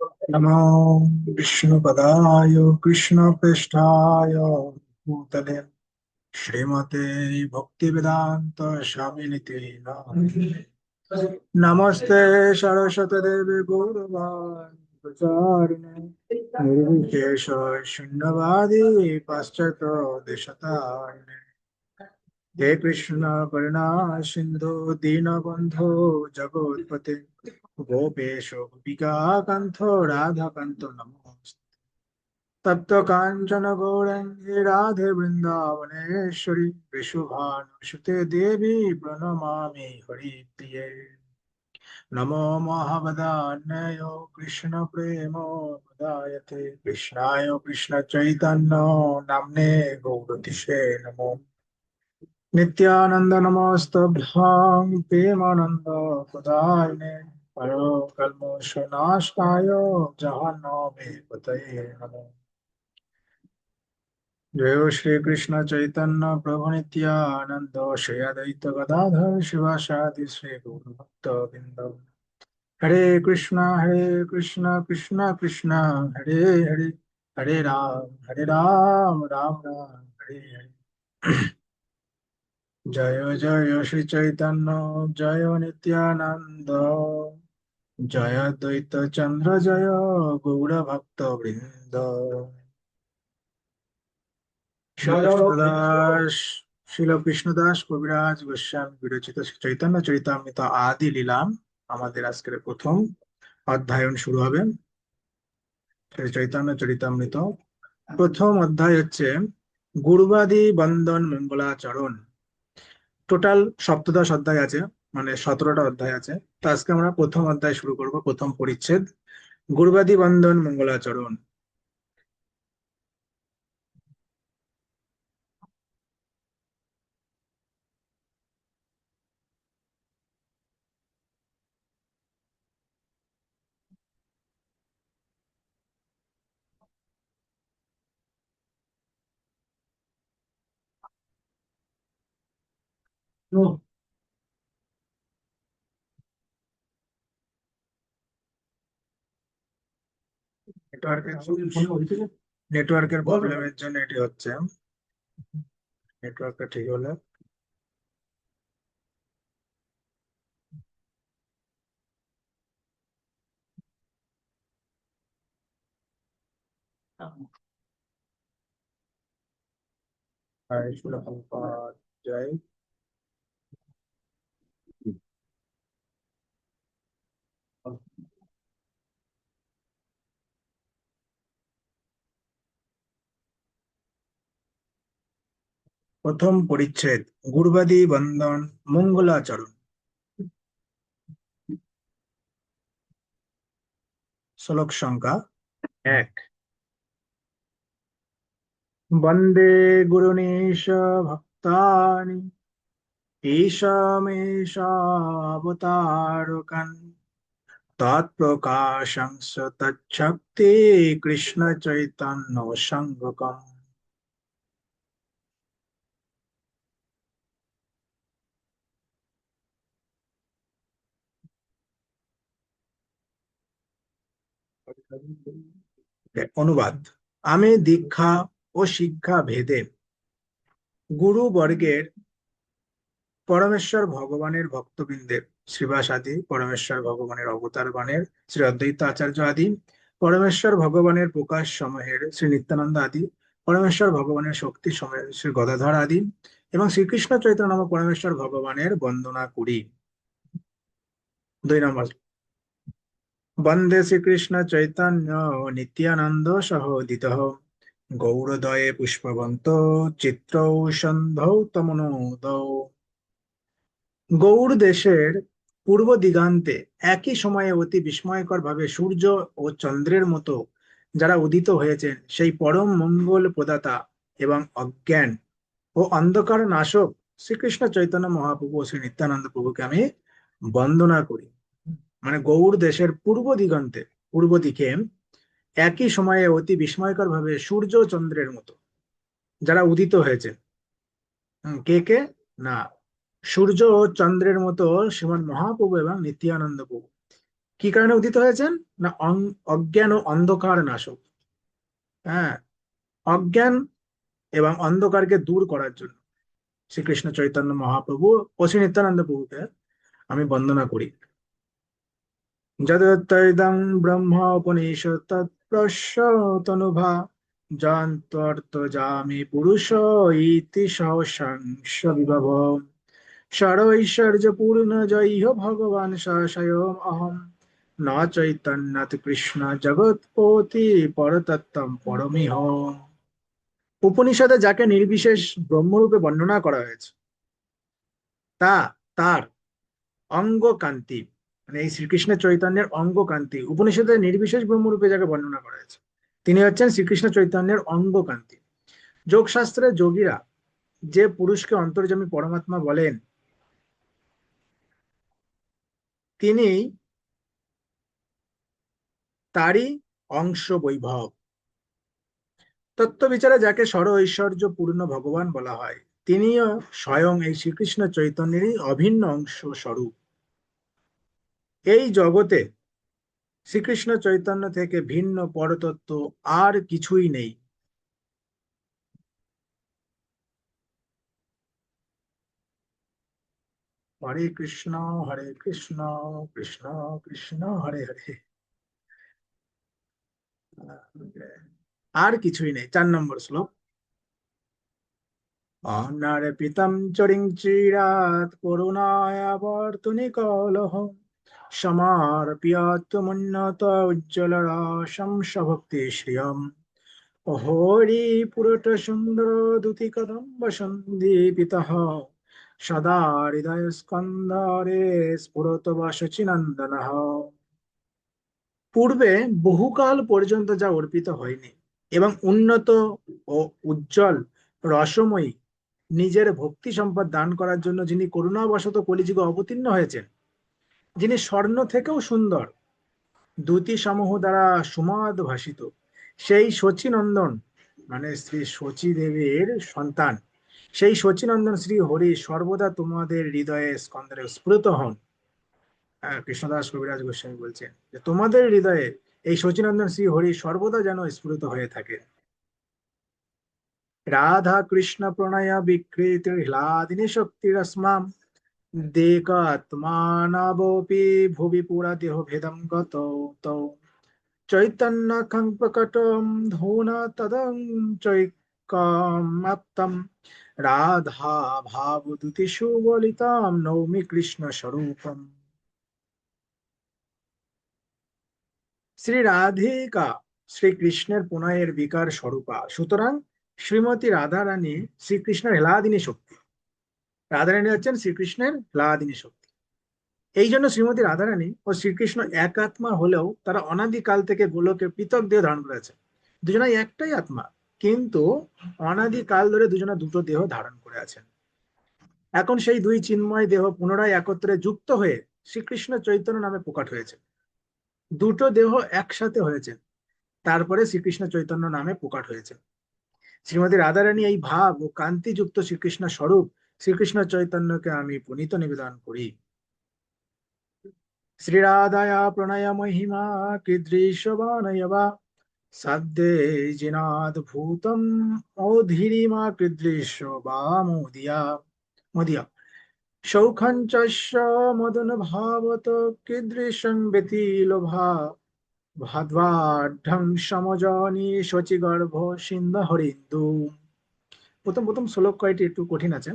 नमो विष्णुपदाय कृष्णपृष्ठाय भूतले श्रीमते भक्तिवेदांत स्वामिनिते नमस्ते सरस्वती देवी गौरवाणी प्रचारिणे निर्विशेष शून्यवादी पाश्चात्य देशतारिणे हे कृष्ण करुणा सिंधु दीनबंधो जगोत्पते गोपेश गोपिका कांतो राधा कांतो नमोस्तुते तप्त कांचन गौरंगी राधे वृंदावनेश्वरी वृषभानुसुते देवी प्रणमामि हरिप्रिये नमो महावदान्याय कृष्ण प्रेमो मुदायते कृष्णाय कृष्ण चैतन्य नाम्ने गौरतिशे नमो नित्यानंद नमस्तभ्यां प्रेमानंद प्रदायिने परो कल्मषनाशाय जहान्नामे पतये नमो जय श्री कृष्ण चैतन्य प्रभु नित्यानंद श्री अद्वैत गदाधर शिवासादि श्री गुरु भक्त बिंद हरे कृष्ण कृष्ण कृष्ण हरे हरे हरे राम राम राम हरे हरे जय जय श्री चैतन्य जय नित्यानंद जय द्वैत चंद्र जय गौर भक्त वृंद कृष्णदास শিল কৃষ্ণদাস কবিরাজ গোস্বামী বিরচিত শ্রী চৈতন্য চরিতামৃত আদি লীলা আমাদের আজকের প্রথম অধ্যায়ন শুরু হবে। শ্রী চৈতন্য চরিতামৃত প্রথম অধ্যায় হচ্ছে গুরুবাদী বন্দন মঙ্গলাচরণ। টোটাল সপ্তদশ অধ্যায় আছে, মানে 17টা অধ্যায় আছে। তো আজকে আমরা প্রথম অধ্যায় শুরু করব, প্রথম পরিচ্ছেদ গুরুবাদী বন্দন মঙ্গলাচরণ। নেটওয়ার্কের নেটওয়ার্কের প্রবলেমের জন্য এটি হচ্ছে। নেটওয়ার্কটা ঠিক হলে জয়। প্রথম পরিচ্ছেদ গুরুবাদী বন্দন মঙ্গলাচরণ। শ্লোক সংখ্যা 1। বন্দে গুরুনীশ ভক্তানি ঈশমেশাবতারকান তৎপ্রকাশংস তচ্ছক্তি কৃষ্ণ চৈতন্য সঙ্গকম। অনুবাদ। আমি দীক্ষা ও শিক্ষা ভেদে গুরু বর্গের পরমেশ্বর ভগবানের ভক্তবৃন্দের শ্রীবাস আদি, পরমেশ্বর ভগবানের অবতার গণের শ্রী অদ্বৈত আচার্য আদি, পরমেশ্বর ভগবানের প্রকাশ সমূহের শ্রী নিত্যানন্দ আদি, পরমেশ্বর ভগবানের শক্তি সমূহের শ্রী গদাধর আদি এবং শ্রীকৃষ্ণ চৈতন্য নামক পরমেশ্বর ভগবানের বন্দনা করি। 2 নম্বর। বন্দে শ্রীকৃষ্ণ চৈতন্য নিত্যানন্দ সহোদিত গৌরদয়ে পুষ্পবন্ত চিত্রৌ সন্ধৌ তমনোদৌ। গৌড় দেশের পূর্ব দিগান্তে একই সময়ে অতি বিস্ময়কর ভাবে সূর্য ও চন্দ্রের মতো যারা উদিত হয়েছেন সেই পরম মঙ্গল প্রদাতা এবং অজ্ঞান ও অন্ধকার নাশক শ্রীকৃষ্ণ চৈতন্য মহাপ্রভু ও শ্রী নিত্যানন্দ প্রভুকে আমি বন্দনা করি। মানে গৌড় দেশের পূর্ব দিগন্তে, পূর্ব দিকে একই সময়ে অতি বিস্ময়কর ভাবে সূর্য ও চন্দ্রের মতো যারা উদিত হয়েছে। কে কে? না, সূর্য ও চন্দ্রের মতো শ্রীমৎ মহাপ্রভু এবং নিত্যানন্দ প্রভু। কি কারণে উদিত হয়েছেন? না অজ্ঞান ও অন্ধকার নাশক। হ্যাঁ, অজ্ঞান এবং অন্ধকারকে দূর করার জন্য শ্রীকৃষ্ণ চৈতন্য মহাপ্রভু ও শ্রী নিত্যানন্দ প্রভুকে আমি বন্দনা করি। যদতৈদং ব্রহ্ম উপনিষৎ তৎপ্রসূতনুভা জান্তর্তজামি পুরুষ ইতি সহস্রাংশ বিভব ষড়ৈশ্বর্যপূর্ণ জৈহ ভগবান স স্বয়ং অহম ন চৈতন্যাৎ কৃষ্ণ জগৎপতি পরতত্ত্বম পরমিহ। উপনিষদে যাকে নির্বিশেষ ব্রহ্মরূপে বর্ণনা করা হয়েছে তা তার অঙ্গ কান্তি, মানে এই শ্রীকৃষ্ণ চৈতন্যের অঙ্গ কান্তি। উপনিষদে নির্বিশেষ ব্রহ্মরূপে যাকে বর্ণনা করা হয়েছে তিনি হচ্ছেন শ্রীকৃষ্ণ চৈতন্যের অঙ্গ কান্তি। যোগ শাস্ত্রে যোগীরা যে পুরুষকে অন্তর্যামী পরমাত্মা বলেন তিনি তারই অংশ বৈভব। তত্ত্ববিচারে যাকে ষড় ঐশ্বর্য পূর্ণ ভগবান বলা হয় তিনিও স্বয়ং এই শ্রীকৃষ্ণ চৈতন্যেরই অভিন্ন অংশ স্বরূপ। এই জগতে শ্রীকৃষ্ণ চৈতন্য থেকে ভিন্ন পরতত্ত্ব আর কিছুই নেই। হরে কৃষ্ণ হরে কৃষ্ণ কৃষ্ণ কৃষ্ণ হরে হরে। আর কিছুই নেই। 4 নম্বর শ্লোক। অনার্পিতম চরিং চিরাত করুণায়াবর্তনি কলহ সমার্প্যতুমুন্নত উজ্জ্বল রাশম সভক্তি শ্রিয়ম হরি পুরট সুন্দর দুতি কদম্ব সন্দীপিতঃ সদা হৃদয় স্কন্ধরে স্ফুরত বা শচীনন্দনঃ। পূর্বে বহুকাল পর্যন্ত যা অর্পিত হয়নি এবং উন্নত ও উজ্জ্বল রসময়ী নিজের ভক্তি সম্পদ দান করার জন্য যিনি করুণাবশত কলিযুগে অবতীর্ণ হয়েছেন, যিনি স্বর্ণ থেকেও সুন্দর, দ্যুতি সমূহ দ্বারা সুমদ ভাসিত, সেই শচীনন্দন মানে শ্রী শচী দেবীর সন্তান, সেই শচীনন্দন শ্রী হরি সর্বদা তোমাদের হৃদয়ে স্কন্দরে স্ফুরিত হন। কৃষ্ণদাস কবিরাজ গোস্বামী বলছেন যে তোমাদের হৃদয়ে এই শচীনন্দন শ্রী হরি সর্বদা যেন স্ফুরিত হয়ে থাকে। রাধা কৃষ্ণ প্রণয় বিকৃতি হ্লাদিনী শক্তিরস্মাম দেকাত্মানবোপি ভুবি পুরা দেহ ভেদম গত তৌ চৈতন্য খং প্রকটম ধূনা তদং চৈকামাপ্তম রাধা ভাবদূতি সুবলিতাম নৌমি কৃষ্ণ স্বরূপম। শ্রী রাধিকা শ্রীকৃষ্ণের প্রণয়ের বিকার স্বরূপা, সুতরাং শ্রীমতী রাধা রানী শ্রীকৃষ্ণের হ্লাদিনী শক্তি। রাধারানী হচ্ছেন শ্রীকৃষ্ণের হ্লাদিনী শক্তি। এই জন্য শ্রীমতী রাধারানী ও শ্রীকৃষ্ণ এক আত্মা হলেও তারা অনাদিকাল থেকে গোলকে পৃথক দেহ ধারণ করেছে। দুজনাই একটাই আত্মা, কিন্তু অনাদিকাল ধরে দুজনা দুটো দেহ ধারণ করে আছেন। এখন সেই দুই চিন্ময় দেহ পুনরায় একত্রে যুক্ত হয়ে শ্রীকৃষ্ণ চৈতন্য নামে প্রকট হয়েছে। দুটো দেহ একসাথে হয়েছে, তারপরে শ্রীকৃষ্ণ চৈতন্য নামে প্রকট হয়েছে। শ্রীমতী রাধারানী এই ভাব ও কান্তিযুক্ত শ্রীকৃষ্ণ স্বরূপ শ্রীকৃষ্ণ চৈতন্যকে আমি পুনিত নিবেদন করি। শ্রীরাধায়া প্রণয় মহিমা কীদৃশবানয় বা সাধ্যে জিনাদ ভূতম অধীরিমা কীদৃশ বা মোদিয়া মোদিয়া সৌখঞ্চস্য মদন ভাবত কীদৃশং ব্যতিলোভা ভাদ্বাঢ্যং সমজনি শচীগর্ভ সিন্ধ হরিন্দু। প্রথম প্রথম শ্লোক কয়টি একটু কঠিন আছে।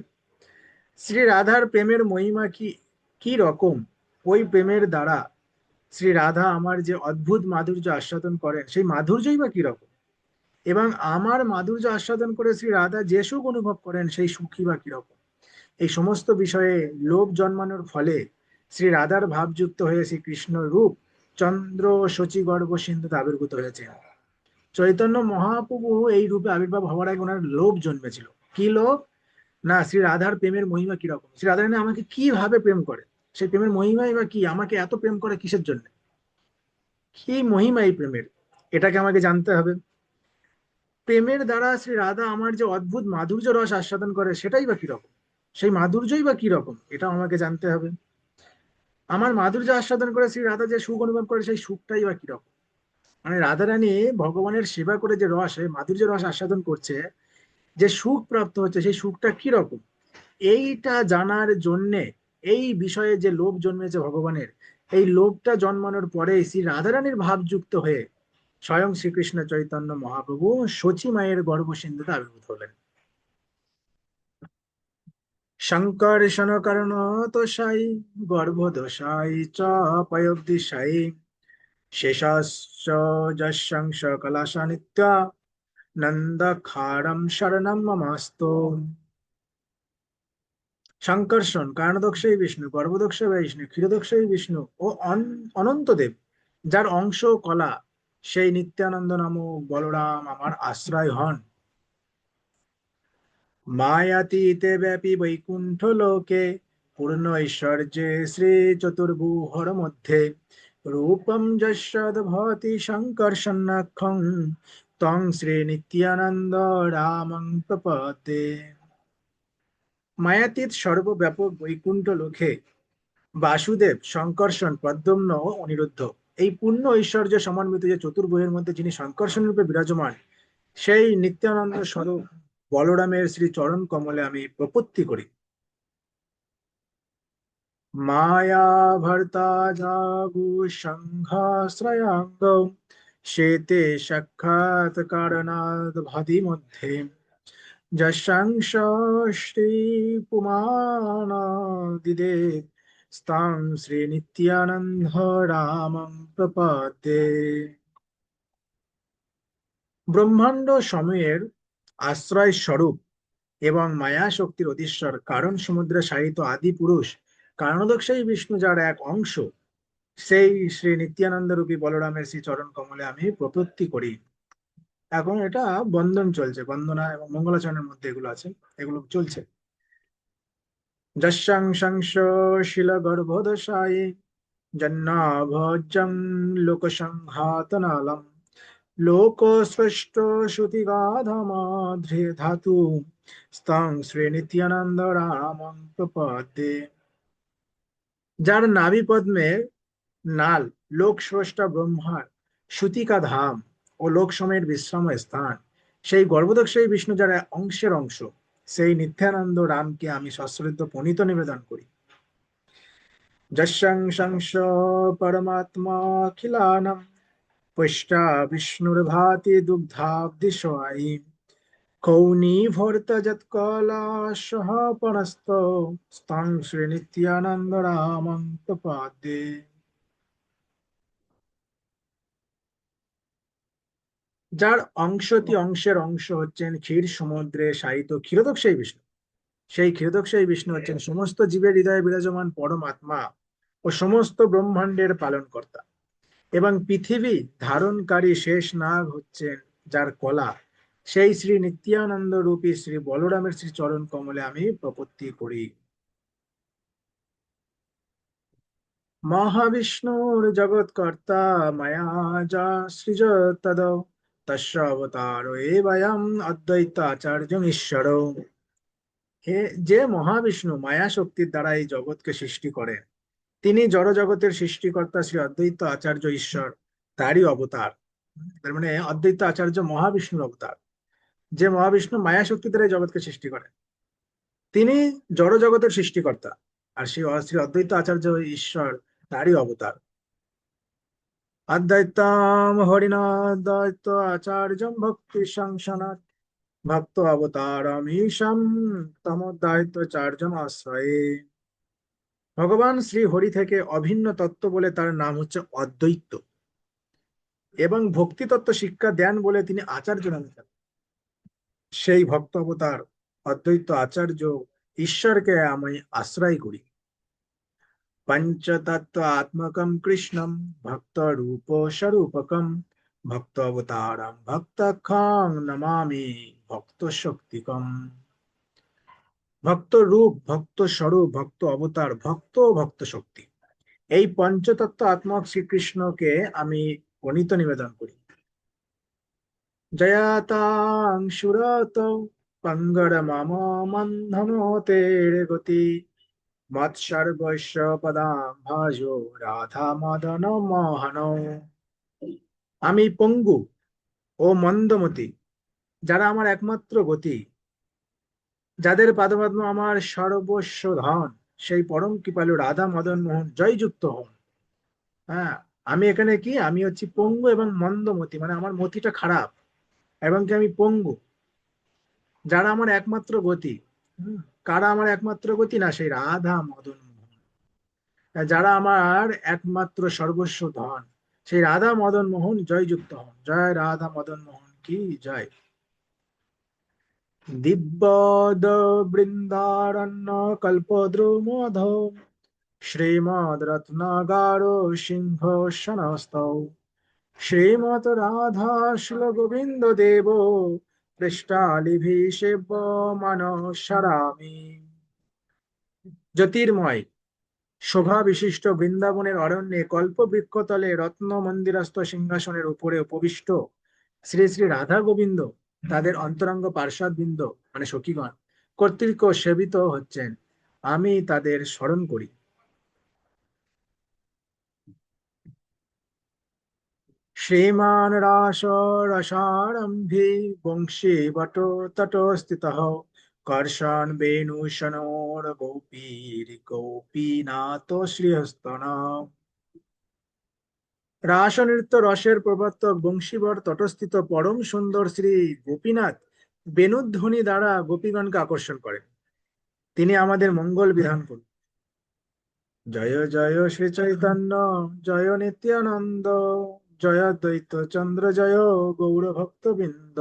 শ্রী রাধার প্রেমের মহিমা কি কি রকম, ওই প্রেমের দ্বারা শ্রী রাধা আমার যে অদ্ভুত মাধুর্য আস্বাদন করেন সেই মাধুর্যই বা কিরকম, এবং আমার মাধুর্য আস্বাদন করে শ্রী রাধা যে সুখ অনুভব করেন সেই সুখই বা কিরকম, এই সমস্ত বিষয়ে লোভ জন্মানোর ফলে শ্রী রাধার ভাবযুক্ত হয়ে শ্রী কৃষ্ণ রূপ চন্দ্র শচী গর্ভ সিন্ধুতে আবির্ভূত হয়েছে। চৈতন্য মহাপ্রভু এই রূপে আবির্ভাব হওয়ার আগে ওনার লোভ জন্মেছিল। কি লোভ? না শ্রী রাধার প্রেমের মহিমা কিরকম, শ্রী রাধা রানী আমাকে কিভাবে প্রেম করে, সেই প্রেমের মহিমাই বা কি, আমাকে এত প্রেম করে কিসের জন্য, কি মহিমা এই প্রেমের, এটাকে আমাকে জানতে হবে। প্রেমের দ্বারা শ্রী রাধা আমার যে অদ্ভুত মাধুর্য রস আস্বাদন করে সেটাই বা কিরকম, সেই মাধুর্যই বা কিরকম, এটা আমাকে জানতে হবে। আমার মাধুর্য আস্বাদন করে শ্রী রাধা যে সুখ অনুভব করে সেই সুখটাই বা কিরকম। মানে রাধারানী ভগবানের সেবা করে যে রস, এই মাধুর্য রস আস্বাদন করছে, যে সুখ প্রাপ্ত হচ্ছে সেই সুখটা কিরকম, এইটা জানার জন্যে, এই বিষয়ে যে লোভ জন্মেছে ভগবানের, এই লোভটা জন্মানোর পরে শ্রী রাধারানীর ভাবযুক্ত হয়ে স্বয়ং শ্রীকৃষ্ণ চৈতন্য মহাপ্রভু শচী মায়ের গর্ভ সিন্ধুতে আবির্ভূত হলেন। সংকর্ষণ কারণ তোষাই গর্ভদোষাই চ পয়োব্দিশাই শেষাশ্চ যশংস কলাশা নিত্যা নন্দ খারম শরণম মমাস্তো। সংকর্ষণ কারণদোষই বিষ্ণু, গর্ভদোষই বিষ্ণু, ক্ষীরদোষই বিষ্ণু ও অনন্তদেব, যার অংশ কলা, সেই নিত্যানন্দ নামক বলরাম আমার আশ্রয় হন। মায়াতীতে ব্যাপী বৈকুণ্ঠ লোকে পূর্ণ ঐশ্বর্যে শ্রী চতুর্ভুহর মধ্যে রূপম যশোদভতি সংকর্ষণাক্ষং তং শ্রী নিত্যানন্দ রামং প্রপদ্যে। মায়াতীত সর্বব্যাপক বৈকুণ্ঠ লোকে বাসুদেব, সংকর্ষণ, প্রদ্যুম্ন ও অনিরুদ্ধ, এই পূর্ণ ঐশ্বর্য সমন্বিত যে চতুর্ভুজের মধ্যে যিনি সংকর্ষণ রূপে বিরাজমান, সেই নিত্যানন্দ স্বরূপ বলরামের শ্রী চরণ কমলে আমি প্রপত্তি করি। মায়া ভর্তা জাগু সংঘাশ্রয়াঙ্গ শ্বেতে সাক্ষাৎ কারণাদ ভাদি মধ্যে যশাংশ শ্রী পুমানাদিদে স্তাং শ্রী নিত্যানন্দ রামং প্রপদ্যে। ব্রহ্মাণ্ড সময়ের আশ্রয় স্বরূপ এবং মায়া শক্তির অধীশ্বর কারণ সমুদ্রে সাহিত্য আদি পুরুষ কারণদক্ষই বিষ্ণু, যার এক অংশ, সেই শ্রী নিত্যানন্দ রূপী বলরামের শ্রী চরণ কমলে আমি প্রপত্তি করি। এখন এটা বন্দন চলছে, বন্দনা এবং মঙ্গলাচরণের মধ্যে এগুলো আছে, এগুলো চলছে। যশং শংস শিল গর্ভদশায় জন্নাভোজং লোকসংঘাতনালম লোক সৃষ্ট শ্রুতিগাধমাধৃ ধাতু স্তং শ্রী নিত্যানন্দ রামং প্রপদ্যে। যার নাভি পদ্মে নাল, লোক স্রষ্টা ব্রহ্মার সুতিকা ধাম ও লোক সময়ের বিশ্রাম স্থান, সেই গর্ভদক্ষই বিষ্ণু যার অংশের অংশ, সেই নিত্যানন্দ রামকে আমি সশ্রদ্ধ প্রণীত নিবেদন করি। যশং শংস পরমাত্মাখিলানাম পুষ্টা বিষ্ণুর্ভাতি দুগ্ধাব্দিশায়ী কৌণীভর্ত যৎকলাশঃ পনস্ত স্তাং শ্রী নিত্যানন্দ রামং প্রপদ্যে। যার অংশতি অংশের অংশ হচ্ছেন ক্ষীর সমুদ্রে শায়িত ক্ষীরোদকশায়ী বিষ্ণু, সেই ক্ষীরোদকশায়ী বিষ্ণু হচ্ছেন সমস্ত জীবের হৃদয়ে বিরাজমান পরমাত্মা ও সমস্ত ব্রহ্মাণ্ডের পালনকর্তা, এবং পৃথিবী ধারণকারী শেষ নাগ হচ্ছেন যার কলা, সেই শ্রী নিত্যানন্দ রূপী শ্রী বলরামের শ্রী চরণ কমলে আমি প্রপত্তি করি। মহাবিষ্ণুর জগৎকর্তা মায়া যা সৃজত তদ তস্য অবতার এবয়ম অদ্বৈত আচার্য ঈশ্বর। হে, যে মহাবিষ্ণু মায়া শক্তির দ্বারা এই জগৎকে সৃষ্টি করেন, তিনি জড় জগতের সৃষ্টিকর্তা শ্রী অদ্বৈত আচার্য ঈশ্বর, তারই অবতার। তার মানে অদ্বৈত আচার্য মহাবিষ্ণুর অবতার। যে মহাবিষ্ণু মায়া শক্তি দ্বারা এই জগৎকে সৃষ্টি করেন, তিনি জড় জগতের সৃষ্টিকর্তা, আর সেই শ্রী অদ্বৈত আচার্য ঈশ্বর, তারই অবতার। অদ্বৈতম হরিণাদ্বৈত আচার্যম ভক্তি সংসনাত ভক্ত অবতারম ঈশম তমোদ্বৈত চার্যম আশ্রয়ে। ভগবান শ্রী হরি থেকে অভিন্ন তত্ত্ব বলে তার নাম হচ্ছে অদ্বৈত, এবং ভক্তি তত্ত্ব শিক্ষা দেন বলে তিনি আচার্য নামে খ্যাত। সেই ভক্ত অবতার অদ্বৈত আচার্য ঈশ্বরকে আমি আশ্রয় করি। পঞ্চতত্ত্ব আত্মকম কৃষ্ণম ভক্ত রূপ স্বরূপকম ভক্ত অবতারম ভক্তক্ষং নমামি ভক্ত শক্তিকম। ভক্ত রূপ, ভক্ত স্বরূপ, ভক্ত অবতার, ভক্ত ও ভক্ত শক্তি, এই পঞ্চতত্ত্ব আত্মক শ্রীকৃষ্ণকে আমি গণিত নিবেদন করি। জয়াতাং সুরত পঙ্গর মম মন্ধমোতের গতি মৎসর্গস্য পদাম্ভাজো রাধা মদন মোহন। আমি পঙ্গু ও মন্দমতি, যারা আমার একমাত্র গতি, যাদের পাদপদ্ম আমার সর্বস্ব ধন, সেই পরম কৃপালু রাধা মদন মোহন জয়যুক্ত হন। হ্যাঁ, আমি এখানে কি, আমি হচ্ছি পঙ্গু এবং মন্দমতি, মানে আমার মতিটা খারাপ, এবং কি আমি পঙ্গু, যারা আমার একমাত্র গতি। হুম, কারা আমার একমাত্র গতি? না, সেই রাধা মদন মোহন, যারা আমার একমাত্র সর্বস্ব ধন, সেই রাধা মদন মোহন জয়যুক্ত হন। জয় রাধা মদন মোহন কি জয়। দিব্যদ বৃন্দারণ্য কল্পদ্রুমধ শ্রীমদ রত্নাগার সিংহ সনস্তৌ শ্রীমত রাধা শ্ল গোবিন্দ দেব পৃষ্ঠালিভি সেব্য মানসরামি। জ্যোতির্ময় শোভা বিশিষ্ট বৃন্দাবনের অরণ্যে কল্পবৃক্ষতলে রত্ন মন্দিরস্থ সিংহাসনের উপরে উপবিষ্ট শ্রী শ্রী রাধা গোবিন্দ তাদের অন্তরঙ্গ পার্ষদবৃন্দ, মানে সখীগণ কর্তৃক সেবিত হচ্ছেন। আমি তাদের স্মরণ করি। শ্রীমান রাস রসারম্ভে বংশী বট তটস্থিত কর্ষণ বেণু সনোর গোপীর গোপীনাথ শ্রীহস্তন। রাস নৃত্য রসের প্রবর্তক বংশীবর তটস্থিত পরম সুন্দর শ্রী গোপীনাথ বেণুধ্বনি দ্বারা গোপীগণকে আকর্ষণ করেন। তিনি আমাদের মঙ্গল বিধান করুন। জয় জয় শ্রী চৈতন্য, জয় নিত্যানন্দ, জয় দ্বৈত চন্দ্র, জয় গৌর ভক্তবৃন্দ।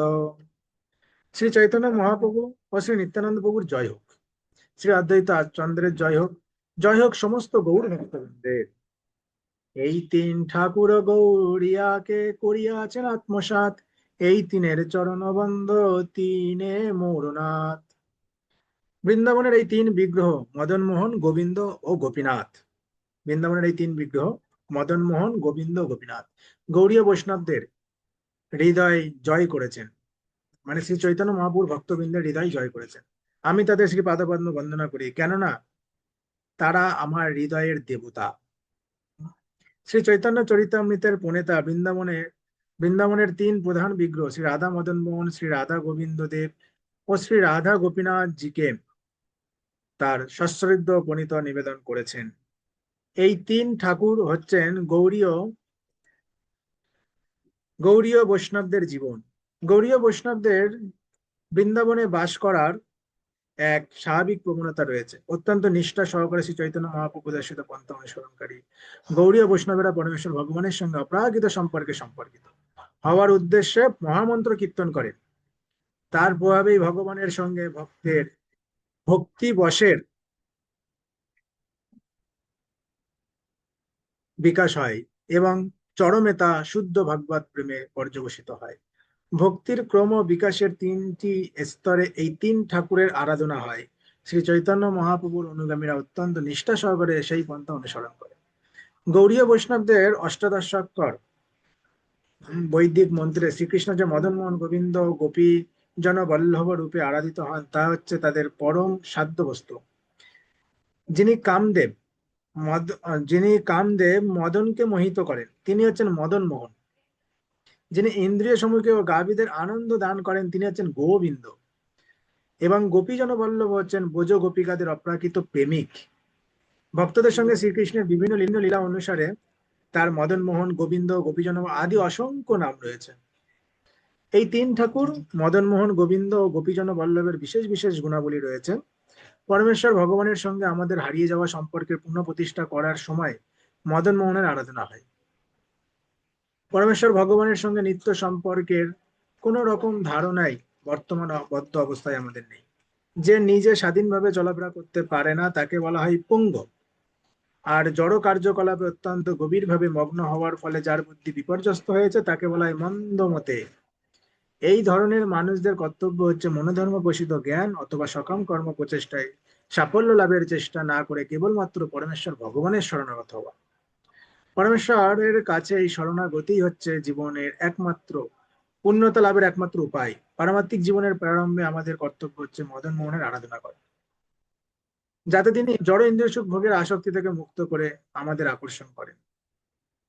শ্রী চৈতন্য মহাপ্রভু ও শ্রী নিত্যানন্দ প্রভুর জয় হোক। শ্রী অদ্বৈত চন্দ্রের জয় হোক। জয় হোক সমস্ত গৌর ভক্তবৃন্দের। এই তিন ঠাকুর গৌরিয়াকে করিয়াছেন আত্মসাৎ, এই তিনের চরণবন্ধ তিনে মোরনাথ। বৃন্দাবনের এই তিন বিগ্রহ মদন মোহন, গোবিন্দ ও গোপীনাথ। বৃন্দাবনের এই তিন বিগ্রহ মদন মোহন, গোবিন্দ, গোপীনাথ গৌড়ীয় বৈষ্ণবদের হৃদয় জয় করেছেন, মানে শ্রী চৈতন্য মহাপুর ভক্তবৃন্দের হৃদয় জয় করেছেন। আমি তাদের শ্রী পাদপদ্ম বন্দনা করি, কেননা তারা আমার হৃদয়ের দেবতা। শ্রী চৈতন্য চরিতামৃতের প্রণেতা বৃন্দাবনের তিন প্রধান বিগ্রহ শ্রী রাধা মদন মোহন, শ্রী রাধা গোবিন্দ দেব ও শ্রী রাধা গোপীনাথ জিকে তার সশ্রদ্ধ প্রণীত নিবেদন করেছেন। এই তিন ঠাকুর হচ্ছেন গৌড়ীয় বৈষ্ণবদের জীবন। গৌড়ীয় বৈষ্ণবদের বৃন্দাবনে বাস করার এক স্বাভাবিক প্রবণতা রয়েছে। অত্যন্ত নিষ্ঠা সহকারে শ্রী চৈতন্য মহাপ্রভু প্রদর্শিত পন্থা অনুসরণকারী গৌড়ীয় বৈষ্ণবেরা পরমেশ্বর ভগবানের সঙ্গে অপ্রাকৃত সম্পর্কিত হওয়ার উদ্দেশ্যে মহামন্ত্র কীর্তন করেন। তার প্রভাবেই ভগবানের সঙ্গে ভক্তের ভক্তি বশের বিকাশ হয় এবং চরমে তা শুদ্ধ ভাগবত প্রেমে পর্যবসিত হয়। ভক্তির ক্রম বিকাশের তিনটি স্তরে এই তিন ঠাকুরের আরাধনা হয়। শ্রী চৈতন্য মহাপ্রভুর অনুগামীরা অত্যন্ত নিষ্ঠা সহকারে সেই পন্থা অনুসরণ করে। গৌড়ীয় বৈষ্ণবদের অষ্টাদশাক্ষর বৈদিক মন্ত্রে শ্রীকৃষ্ণ যে মদন মোহন, গোবিন্দ, গোপী জন বল্লভ রূপে আরাধিত হন, তা হচ্ছে তাদের পরম সাধ্য বস্তু। যিনি কামদেব যিনি কামদেব মদনকে মোহিত করেন, তিনি হচ্ছেন মদন মোহন। যিনি ইন্দ্রিয় সম্মুখে ও গাভীদের আনন্দ দান করেন, তিনি হচ্ছেন গোবিন্দ। এবং গোপীজন বল্লভ হচ্ছেন ব্রজ গোপিকাদের অপ্রাকৃত প্রেমিক। ভক্তদের সঙ্গে শ্রীকৃষ্ণের বিভিন্ন লীলা অনুসারে তার মদন মোহন, গোবিন্দ, গোপীজন আদি অসংখ্য নাম রয়েছে। এই তিন ঠাকুর মদন মোহন, গোবিন্দ ও গোপীজন বল্লভের বিশেষ বিশেষ গুণাবলী রয়েছে। পরমেশ্বর ভগবানের সঙ্গে আমাদের হারিয়ে যাওয়া সম্পর্কের পুনঃপ্রতিষ্ঠা করার সময় মদন মোহনের আরাধনা হয়। পরমেশ্বর ভগবানের সঙ্গে নিত্য সম্পর্কের কোন রকম ধারণাই বর্তমান বদ্ধ অবস্থায় আমাদের নেই। যে নিজে স্বাধীনভাবে চলাফেরা করতে পারে না, তাকে বলা হয় পঙ্গ। আর জড় কার্যকলাপে অত্যন্ত গভীরভাবে মগ্ন হওয়ার ফলে যার বুদ্ধি বিপর্যস্ত হয়েছে, তাকে বলা হয় মন্দমতে। এই ধরনের মানুষদের কর্তব্য হচ্ছে মনোধর্ম পোষিত জ্ঞান অথবা সকাম কর্ম প্রচেষ্টায় সাফল্য লাভের চেষ্টা না করে কেবলমাত্র পরমেশ্বর ভগবানের শরণাগত হওয়া। পরমেশ্বরের কাছে এই শরণাগতি হচ্ছে জীবনের একমাত্র পূর্ণতা লাভের একমাত্র উপায়। পারমাত্মিক জীবনের প্রারম্ভে আমাদের কর্তব্য হচ্ছে মদন মোহনের আরাধনা করা। যাতে তিনি জড় ইন্দ্রিয় সুখ ভোগের আসক্তি থেকে মুক্ত করে আমাদের আকর্ষণ করেন।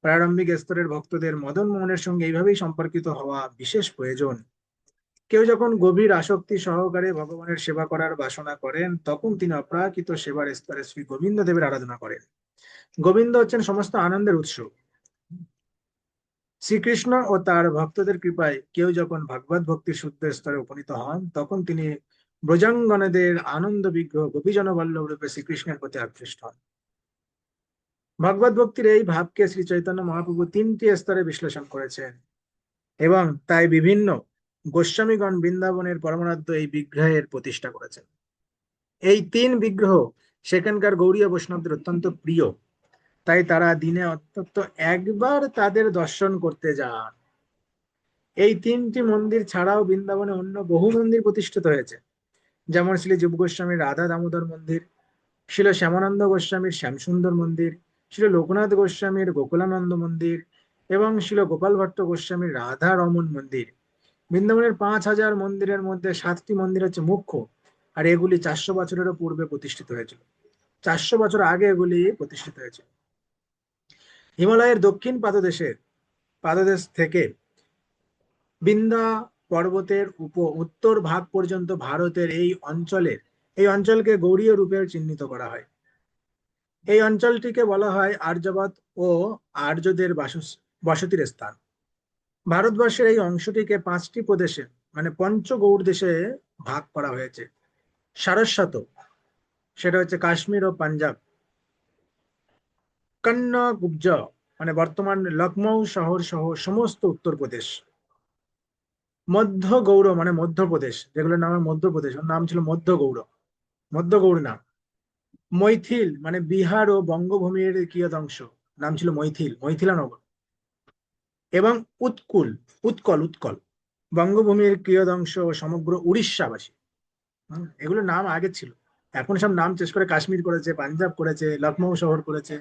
প্রারম্ভিক স্তরের ভক্তদের মদন মোহনের সঙ্গে এইভাবেই সম্পর্কিত হওয়া বিশেষ প্রয়োজন। কেউ যখন গভীর আসক্তি সহকারে ভগবানের সেবা করার বাসনা করেন, তখন তিনি অপ্রাকৃত সেবার স্তরে শ্রী গোবিন্দ দেবের আরাধনা করেন। গোবিন্দ হচ্ছেন সমস্ত আনন্দের উৎস। শ্রীকৃষ্ণ ও তার ভক্তদের কৃপায় কেউ যখন ভাগবত ভক্তির শুদ্ধ স্তরে উপনীত হন, তখন তিনি ব্রজাঙ্গনেদের আনন্দ বিগ্রহ গোপীজন বল্লভ রূপে শ্রীকৃষ্ণের প্রতি আকৃষ্ট হন। ভগবত ভক্তির এই ভাবকে শ্রী চৈতন্য মহাপ্রভু তিনটি স্তরে বিশ্লেষণ করেছেন, এবং তাই বিভিন্ন গোস্বামীগণ বৃন্দাবনের পরমারাধ্য এই বিগ্রহের প্রতিষ্ঠা করেছেন। এই তিন বিগ্রহ সেখানকার গৌড়ীয় বৈষ্ণবদের অত্যন্ত প্রিয়, তাই তারা দিনে অন্তত একবার তাদের দর্শন করতে যান। এই তিনটি মন্দির ছাড়াও বৃন্দাবনে অন্য বহু মন্দির প্রতিষ্ঠিত হয়েছে, যেমন শ্রী যুব গোস্বামীর রাধা দামোদর মন্দির, শিল শ্যামানন্দ গোস্বামীর শ্যামসুন্দর মন্দির, শিল লোকনাথ গোস্বামীর গোকুলানন্দ মন্দির এবং শিল গোপাল ভট্ট গোস্বামীর রাধা রমন মন্দির। বৃন্দাবনের 5,000 মন্দিরের মধ্যে 7টি মন্দির হচ্ছে মুখ্য, আর এগুলি 400 বছরেরও পূর্বে প্রতিষ্ঠিত হয়েছিল। 400 বছর আগে এগুলি প্রতিষ্ঠিত হয়েছিল। হিমালয়ের দক্ষিণ পাদদেশ থেকে বিন্ধ্যা পর্বতের উত্তর ভাগ পর্যন্ত ভারতের এই অঞ্চলকে গৌড়ীয় রূপে চিহ্নিত করা হয়। এই অঞ্চলটিকে বলা হয় আর্যবত ও আর্যদের বসতির স্থান। ভারতবর্ষের এই অংশটিকে 5টি প্রদেশে মানে পঞ্চগৌড় দেশে ভাগ করা হয়েছে। সারস্বত, সেটা হচ্ছে কাশ্মীর ও পাঞ্জাব। কন্নগুব্জ মানে বর্তমান লখনৌ শহর সহ সমস্ত উত্তরপ্রদেশ। মধ্য গৌড় মানে মধ্যপ্রদেশ, যেগুলোর নাম মধ্যপ্রদেশ, ওর নাম ছিল মধ্য গৌড় নাম। মৈথিল মানে বিহার ও বঙ্গভূমির কিয়দংশ, নাম ছিল মৈথিলানগর। এবং উৎকল বঙ্গভূমির কিয়দংশ ও সমগ্র উড়িষ্যাবাসী। এগুলোর নাম আগে ছিল, এখন সব নাম চেঞ্জ করে কাশ্মীর করেছে, পাঞ্জাব করেছে, লখনৌ শহর করেছে,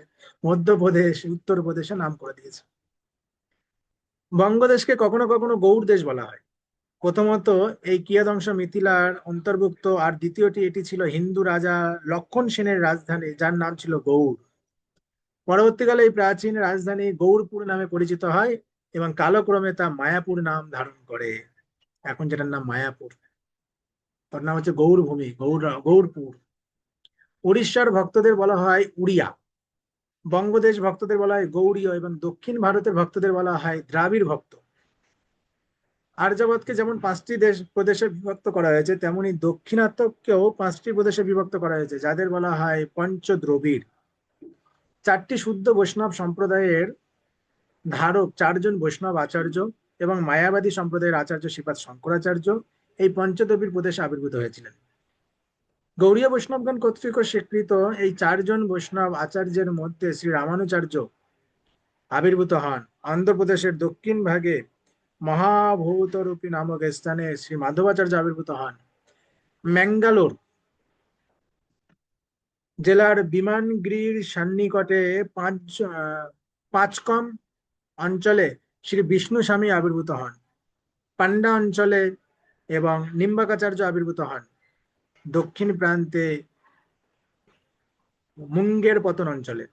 মধ্যপ্রদেশ, উত্তরপ্রদেশে নাম করে দিয়েছে। বঙ্গদেশকে কখনো কখনো গৌড় দেশ বলা হয়। প্রথমত এই কিয়দংশ মিথিলার অন্তর্ভুক্ত, আর দ্বিতীয়টি এটি ছিল হিন্দু রাজা লক্ষণ সেনের রাজধানী, যার নাম ছিল গৌড়। পরবর্তীকালে এই প্রাচীন রাজধানী গৌড়পুর নামে পরিচিত হয় এবং কালক্রমে তা মায়াপুর নাম ধারণ করে। এখন যেটার নাম মায়াপুর, তার নাম হচ্ছে গৌড়পুর। উড়িষ্যার ভক্তদের বলা হয় উড়িয়া, বঙ্গদেশ ভক্তদের বলা হয় গৌড়ীয় এবং দক্ষিণ ভারতের ভক্তদের বলা হয় দ্রাবিড় ভক্ত। আর্যাবতকে যেমন 5টি প্রদেশে বিভক্ত করা হয়েছে, তেমনি দক্ষিণাত্যকেও 5টি প্রদেশে বিভক্ত করা হয়েছে, যাদের বলা হয় পঞ্চদ্রবিড়। 4টি শুদ্ধ বৈষ্ণব সম্প্রদায়ের ধারক 4জন বৈষ্ণব আচার্য এবং মায়াবাদী সম্প্রদায়ের আচার্য শ্রীপাদ শঙ্করাচার্য এই পঞ্চদ্রবিড় প্রদেশে আবির্ভূত হয়েছিলেন। গৌড়ীয় বৈষ্ণবগণ কর্তৃক স্বীকৃত এই 4জন বৈষ্ণব আচার্যের মধ্যে শ্রী রামানুচার্য আবির্ভূত হন। অন্ধ্রপ্রদেশের দক্ষিণ ভাগে মহাভূতরূপী নামক স্থানে শ্রী মাধবাচার্য আবির্ভূত হন। ম্যাঙ্গালোর জেলার বিমানগিরির সন্নিকটে পাঁচকম অঞ্চলে শ্রী বিষ্ণু স্বামী আবির্ভূত হন। পান্ডা অঞ্চলে এবং নিম্বাকাচার্য আবির্ভূত হন। দক্ষিণ প্রান্তে মুঙ্গের পতন অঞ্চলে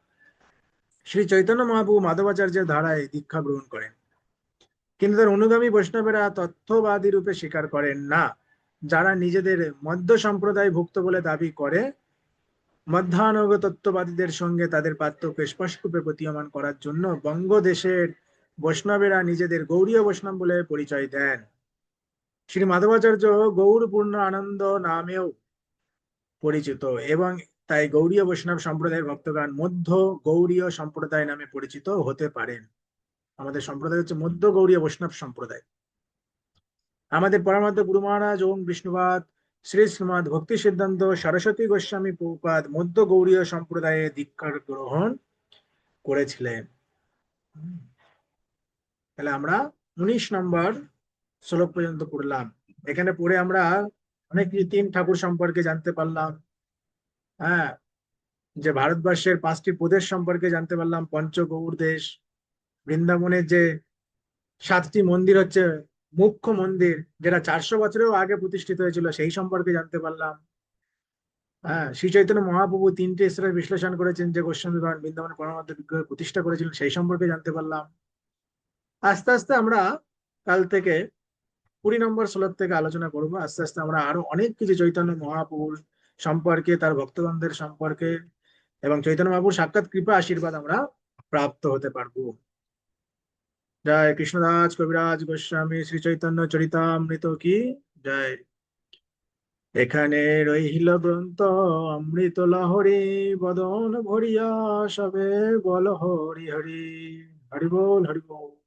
শ্রী চৈতন্য মহাপ্রভু মাধবাচার্যের ধারায় দীক্ষা গ্রহণ করেন, কিন্তু তার অনুগামী বৈষ্ণবেরা তথ্যবাদী রূপে স্বীকার করেন না, যারা নিজেদের মধ্য সম্প্রদায় ভুক্ত বলে দাবি করে। মধ্যাহ্নগ তত্ত্ববাদীদের সঙ্গে তাদের পার্থক্য স্পষ্টরূপে প্রতীয়মান করার জন্য বঙ্গদেশের বৈষ্ণবেরা নিজেদের গৌড়ীয় বৈষ্ণব বলে পরিচয় দেন। শ্রী মাধবাচার্য গৌর পূর্ণ আনন্দ নামেও পরিচিত, এবং তাই গৌড়ীয় বৈষ্ণব সম্প্রদায়ের ভক্তগণ মধ্য গৌড়ীয় সম্প্রদায় নামে পরিচিত হতে পারেন। আমাদের সম্প্রদায় হচ্ছে মধ্য গৌড়ীয় বৈষ্ণব সম্প্রদায়। আমাদের পরমাত্ম গুরু মহারাজ ওম বিষ্ণুপাদ শ্রী শ্রীমদ ভক্তি সিদ্ধান্ত সরস্বতী গোস্বামী প্রভুপাদ মধ্য গৌড়ীয় সম্প্রদায়ে দীক্ষা গ্রহণ করেছিলেন। তাহলে আমরা 19 নম্বর শ্লোক পর্যন্ত পড়লাম। এখানে পড়ে আমরা অনেক তিন ঠাকুর সম্পর্কে জানতে পারলাম। হ্যাঁ, যে ভারতবর্ষের 5টি প্রদেশ সম্পর্কে জানতে পারলাম, পঞ্চগৌড় দেশ, বৃন্দাবনের যে 7টি মন্দির হচ্ছে মুখ্য মন্দির, যেটা 400 বছরেও আগে প্রতিষ্ঠিত হয়েছিল, সেই সম্পর্কে জানতে পারলাম। হ্যাঁ, শ্রী চৈতন্য মহাপ্রভু তিনটে স্তরের বিশ্লেষণ করেছেন, যে গোস্বামী বান বৃন্দাবন পরমানন্দ বিগ্রহ প্রতিষ্ঠা করেছিলেন, সেই সম্পর্কে জানতে পারলাম। আস্তে আস্তে আমরা কাল থেকে 20 নম্বর শ্লোক থেকে আলোচনা করব। আস্তে আস্তে আমরা আরো অনেক কিছু চৈতন্য মহাপ্রভুর সম্পর্কে, তার ভক্তগণদের সম্পর্কে এবং চৈতন্য মহাপ্রভুর সাক্ষাৎ কৃপা আশীর্বাদ আমরা প্রাপ্ত হতে পারবো। জয় কৃষ্ণদাস কবিরাজ গোস্বামী শ্রী চৈতন্য চরিতামৃত কি জয়। এখানে রহিল গ্রন্থ অমৃত লহরী, বদন ভরিয়া সবে বল হরি হরি। হরি বল হরি বল।